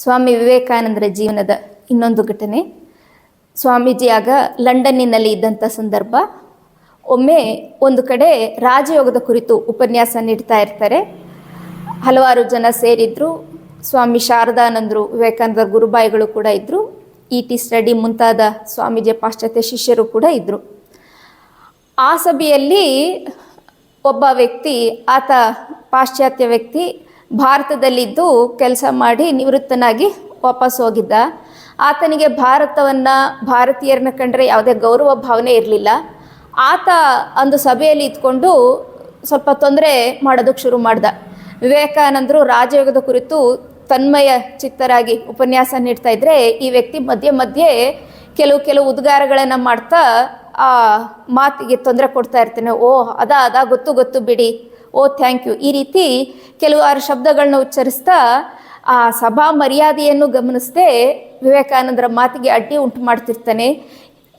ಸ್ವಾಮಿ ವಿವೇಕಾನಂದರ ಜೀವನದ ಇನ್ನೊಂದು ಘಟನೆ. ಸ್ವಾಮೀಜಿ ಆಗ ಲಂಡನ್ನಿನಲ್ಲಿ ಇದ್ದಂಥ ಸಂದರ್ಭ. ಒಮ್ಮೆ ಒಂದು ಕಡೆ ರಾಜಯೋಗದ ಕುರಿತು ಉಪನ್ಯಾಸ ನೀಡ್ತಾ ಇರ್ತಾರೆ. ಹಲವಾರು ಜನ ಸೇರಿದ್ರು. ಸ್ವಾಮಿ ಶಾರದಾನಂದರು, ವಿವೇಕಾನಂದ ಗುರುಬಾಯಿಗಳು ಕೂಡ ಇದ್ದರು. ಇ.ಟಿ. ಸ್ಟಡಿ ಮುಂತಾದ ಸ್ವಾಮೀಜಿಯ ಪಾಶ್ಚಾತ್ಯ ಶಿಷ್ಯರು ಕೂಡ ಇದ್ದರು. ಆ ಸಭೆಯಲ್ಲಿ ಒಬ್ಬ ವ್ಯಕ್ತಿ, ಆತ ಪಾಶ್ಚಾತ್ಯ ವ್ಯಕ್ತಿ, ಭಾರತದಲ್ಲಿದ್ದು ಕೆಲಸ ಮಾಡಿ ನಿವೃತ್ತನಾಗಿ ವಾಪಸ್ ಹೋಗಿದ್ದ. ಆತನಿಗೆ ಭಾರತವನ್ನು, ಭಾರತೀಯರನ್ನ ಕಂಡ್ರೆ ಯಾವುದೇ ಗೌರವ ಭಾವನೆ ಇರಲಿಲ್ಲ. ಆತ ಒಂದು ಸಭೆಯಲ್ಲಿ ಇದ್ಕೊಂಡು ಸ್ವಲ್ಪ ತೊಂದರೆ ಮಾಡೋದಕ್ಕೆ ಶುರು ಮಾಡ್ದ. ವಿವೇಕಾನಂದರು ರಾಜಯೋಗದ ಕುರಿತು ತನ್ಮಯ ಚಿತ್ತರಾಗಿ ಉಪನ್ಯಾಸ ನೀಡ್ತಾ ಇದ್ದರೆ ಈ ವ್ಯಕ್ತಿ ಮಧ್ಯೆ ಮಧ್ಯೆ ಕೆಲವು ಉದ್ಗಾರಗಳನ್ನು ಮಾಡ್ತಾ ಆ ಮಾತಿಗೆ ತೊಂದರೆ ಕೊಡ್ತಾ ಇರ್ತಾನೆ. ಅದಾ ಗೊತ್ತು ಬಿಡಿ, ಥ್ಯಾಂಕ್ ಯು, ಈ ರೀತಿ ಕೆಲವಾರು ಶಬ್ದಗಳನ್ನ ಉಚ್ಚರಿಸ್ತಾ ಆ ಸಭಾ ಮರ್ಯಾದೆಯನ್ನು ಗಮನಿಸದೆ ವಿವೇಕಾನಂದರ ಮಾತಿಗೆ ಅಡ್ಡಿ ಉಂಟು ಮಾಡ್ತಿರ್ತಾನೆ.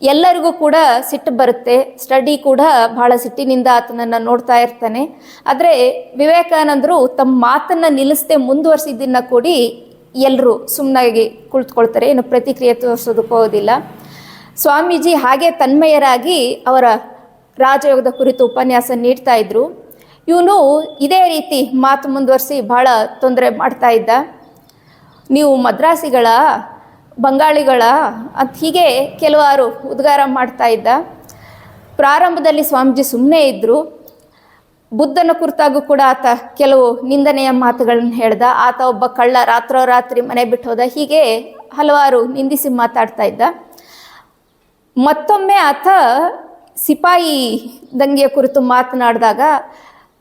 ಎಲ್ಲರಿಗೂ ಕೂಡ ಸಿಟ್ಟು ಬರುತ್ತೆ. ಸ್ಟಡಿ ಕೂಡ ಬಹಳ ಸಿಟ್ಟಿನಿಂದ ಆತನನ್ನು ನೋಡ್ತಾ ಇರ್ತಾನೆ. ಆದರೆ ವಿವೇಕಾನಂದರು ತಮ್ಮ ಮಾತನ್ನು ನಿಲ್ಲಿಸದೆ ಮುಂದುವರಿಸಿದ್ದನ್ನು ಕೂಡಿ ಎಲ್ಲರೂ ಸುಮ್ಮನಾಗಿ ಕುಳಿತುಕೊಳ್ತಾರೆ, ಏನು ಪ್ರತಿಕ್ರಿಯೆ ತೋರಿಸೋದಕ್ಕೆ ಹೋಗೋದಿಲ್ಲ. ಸ್ವಾಮೀಜಿ ಹಾಗೆ ತನ್ಮಯರಾಗಿ ಅವರ ರಾಜಯೋಗದ ಕುರಿತು ಉಪನ್ಯಾಸ ನೀಡ್ತಾ ಇದ್ರು. ಇವನು ಇದೇ ರೀತಿ ಮಾತು ಮುಂದುವರಿಸಿ ಬಹಳ ತೊಂದರೆ ಮಾಡ್ತಾ ಇದ್ದ. ನೀವು ಮದ್ರಾಸಿಗಳ, ಬಂಗಾಳಿಗಳ ಅಂತ ಹೀಗೆ ಕೆಲವಾರು ಉದ್ಗಾರ ಮಾಡ್ತಾ ಇದ್ದ. ಪ್ರಾರಂಭದಲ್ಲಿ ಸ್ವಾಮೀಜಿ ಸುಮ್ಮನೆ ಇದ್ದರು. ಬುದ್ಧನ ಕುರಿತಾಗೂ ಕೂಡ ಆತ ಕೆಲವು ನಿಂದನೆಯ ಮಾತುಗಳನ್ನು ಹೇಳ್ದ. ಆತ ಒಬ್ಬ ಕಳ್ಳ, ರಾತ್ರೋರಾತ್ರಿ ಮನೆ ಬಿಟ್ಟು ಹೋದ, ಹೀಗೆ ಹಲವಾರು ನಿಂದಿಸಿ ಮಾತಾಡ್ತಾ ಇದ್ದ. ಮತ್ತೊಮ್ಮೆ ಆತ ಸಿಪಾಯಿ ದಂಗೆಯ ಕುರಿತು ಮಾತನಾಡಿದಾಗ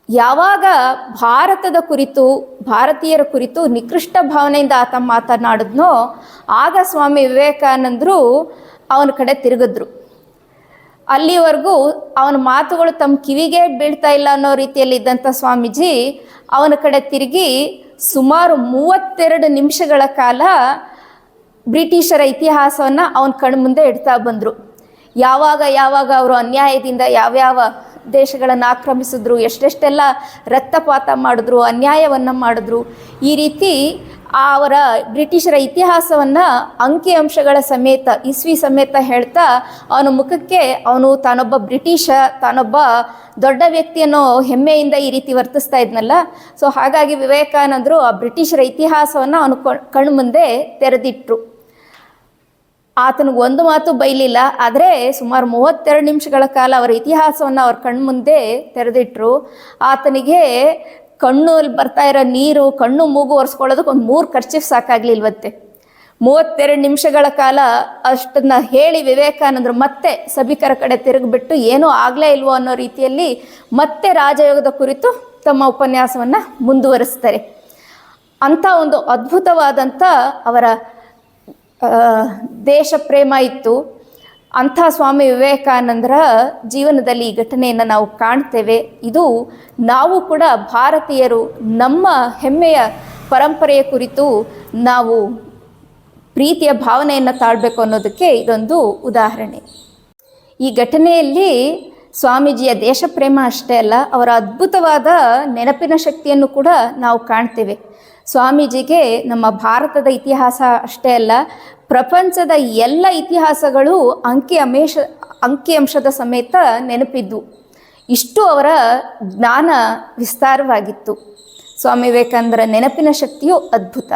ಯಾವಾಗ ಭಾರತದ ಕುರಿತು, ಭಾರತೀಯರ ಕುರಿತು ನಿಕೃಷ್ಟ ಭಾವನೆಯಿಂದ ಆತ ಮಾತನಾಡಿದ್ನೋ ಆಗ ಸ್ವಾಮಿ ವಿವೇಕಾನಂದರು ಅವನ ಕಡೆ ತಿರುಗಿದ್ರು. ಅಲ್ಲಿವರೆಗೂ ಅವನ ಮಾತುಗಳು ತಮ್ಮ ಕಿವಿಗೆ ಬೀಳ್ತಾ ಇಲ್ಲ ಅನ್ನೋ ರೀತಿಯಲ್ಲಿ ಇದ್ದಂಥ ಸ್ವಾಮೀಜಿ ಅವನ ಕಡೆ ತಿರುಗಿ ಸುಮಾರು 32 ನಿಮಿಷಗಳ ಕಾಲ ಬ್ರಿಟಿಷರ ಇತಿಹಾಸವನ್ನು ಅವನ ಕಣ್ಮುಂದೆ ಇಡ್ತಾ ಬಂದರು. ಯಾವಾಗ ಅವರು ಅನ್ಯಾಯದಿಂದ ಯಾವ್ಯಾವ ದೇಶಗಳನ್ನು ಆಕ್ರಮಿಸಿದ್ರು, ಎಷ್ಟೆಷ್ಟೆಲ್ಲ ರಕ್ತಪಾತ ಮಾಡಿದ್ರು, ಅನ್ಯಾಯವನ್ನು ಮಾಡಿದ್ರು, ಈ ರೀತಿ ಅವರ ಬ್ರಿಟಿಷರ ಇತಿಹಾಸವನ್ನು ಅಂಕಿ ಅಂಶಗಳ ಸಮೇತ, ಇಸ್ವಿ ಸಮೇತ ಹೇಳ್ತಾ ಅವನ ಮುಖಕ್ಕೆ ತಾನೊಬ್ಬ ಬ್ರಿಟಿಷ, ತಾನೊಬ್ಬ ದೊಡ್ಡ ವ್ಯಕ್ತಿ ಅನ್ನೋ ಹೆಮ್ಮೆಯಿಂದ ಈ ರೀತಿ ವರ್ತಿಸ್ತಾ ಇದ್ನಲ್ಲ. ಸೊ ಹಾಗಾಗಿ ವಿವೇಕಾನಂದರು ಆ ಬ್ರಿಟಿಷರ ಇತಿಹಾಸವನ್ನು ಅವನು ಕಣ್ಮುಂದೆ ತೆರೆದಿಟ್ರು. ಆತನಿಗೆ ಒಂದು ಮಾತು ಬೈಲಿಲ್ಲ, ಆದರೆ ಸುಮಾರು 32 ನಿಮಿಷಗಳ ಕಾಲ ಅವರ ಇತಿಹಾಸವನ್ನು ಅವ್ರ ಕಣ್ಮುಂದೆ ತೆರೆದಿಟ್ರು. ಆತನಿಗೆ ಕಣ್ಣಲ್ಲಿ ಬರ್ತಾ ಇರೋ ನೀರು, ಕಣ್ಣು ಮೂಗು ಒರೆಸ್ಕೊಳ್ಳೋದಕ್ಕೆ ಒಂದು 3 ಖರ್ಚಿಫ್ ಸಾಕಾಗ್ಲಿಲ್ವತ್ತೆ. 32 ನಿಮಿಷಗಳ ಕಾಲ ಅಷ್ಟನ್ನ ಹೇಳಿ ವಿವೇಕಾನಂದರು ಮತ್ತೆ ಸಭಿಕರ ಕಡೆ ತಿರುಗಿಬಿಟ್ಟು ಏನೂ ಆಗಲೇ ಇಲ್ವೋ ಅನ್ನೋ ರೀತಿಯಲ್ಲಿ ಮತ್ತೆ ರಾಜಯೋಗದ ಕುರಿತು ತಮ್ಮ ಉಪನ್ಯಾಸವನ್ನು ಮುಂದುವರಿಸ್ತಾರೆ. ಅಂಥ ಒಂದು ಅದ್ಭುತವಾದಂಥ ಅವರ ದೇಶ ಪ್ರೇಮ ಇತ್ತು. ಅಂಥ ಸ್ವಾಮಿ ವಿವೇಕಾನಂದರ ಜೀವನದಲ್ಲಿ ಈ ಘಟನೆಯನ್ನು ನಾವು ಕಾಣ್ತೇವೆ. ಇದು ನಾವು ಕೂಡ ಭಾರತೀಯರು ನಮ್ಮ ಹೆಮ್ಮೆಯ ಪರಂಪರೆಯ ಕುರಿತು ನಾವು ಪ್ರೀತಿಯ ಭಾವನೆಯನ್ನು ತಾಳಬೇಕು ಅನ್ನೋದಕ್ಕೆ ಇದೊಂದು ಉದಾಹರಣೆ. ಈ ಘಟನೆಯಲ್ಲಿ ಸ್ವಾಮೀಜಿಯ ದೇಶ ಪ್ರೇಮ ಅಷ್ಟೇ ಅಲ್ಲ, ಅವರ ಅದ್ಭುತವಾದ ನೆನಪಿನ ಶಕ್ತಿಯನ್ನು ಕೂಡ ನಾವು ಕಾಣ್ತೇವೆ. ಸ್ವಾಮೀಜಿಗೆ ನಮ್ಮ ಭಾರತದ ಇತಿಹಾಸ ಅಷ್ಟೇ ಅಲ್ಲ, ಪ್ರಪಂಚದ ಎಲ್ಲ ಇತಿಹಾಸಗಳು ಅಂಕಿಅಂಶದ ಸಮೇತ ನೆನಪಿದ್ವು. ಇಷ್ಟು ಅವರ ಜ್ಞಾನ ವಿಸ್ತಾರವಾಗಿತ್ತು. ಸ್ವಾಮಿ ವಿವೇಕಾನಂದರ ನೆನಪಿನ ಶಕ್ತಿಯು ಅದ್ಭುತ.